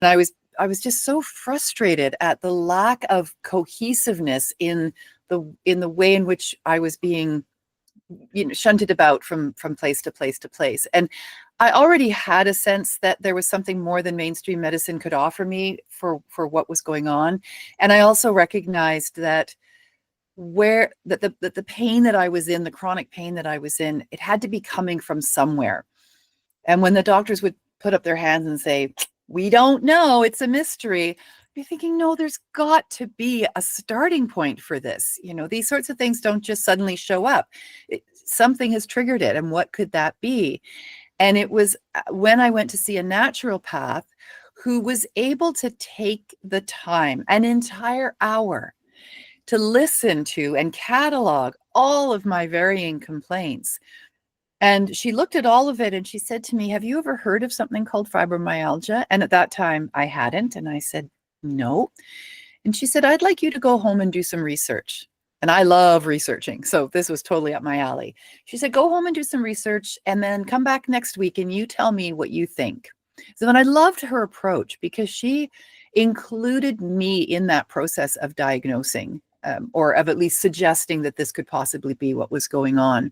And I was just so frustrated at the lack of cohesiveness in the way in which I was being, shunted about from place to place to place. And I already had a sense that there was something more than mainstream medicine could offer me for what was going on. And I also recognized that the pain that I was in, the chronic pain that I was in, it had to be coming from somewhere. And when the doctors would put up their hands and say, we don't know, it's a mystery, I'd be thinking, no, there's got to be a starting point for this. These sorts of things don't just suddenly show up. Something has triggered it. And what could that be? And it was when I went to see a naturopath who was able to take the time, an entire hour, to listen to and catalog all of my varying complaints. And she looked at all of it and she said to me, have you ever heard of something called fibromyalgia? And at that time I hadn't. And I said, no. And she said, I'd like you to go home and do some research. And I love researching. So this was totally up my alley. She said, go home and do some research and then come back next week and you tell me what you think. So then I loved her approach because she included me in that process of diagnosing, or of at least suggesting that this could possibly be what was going on.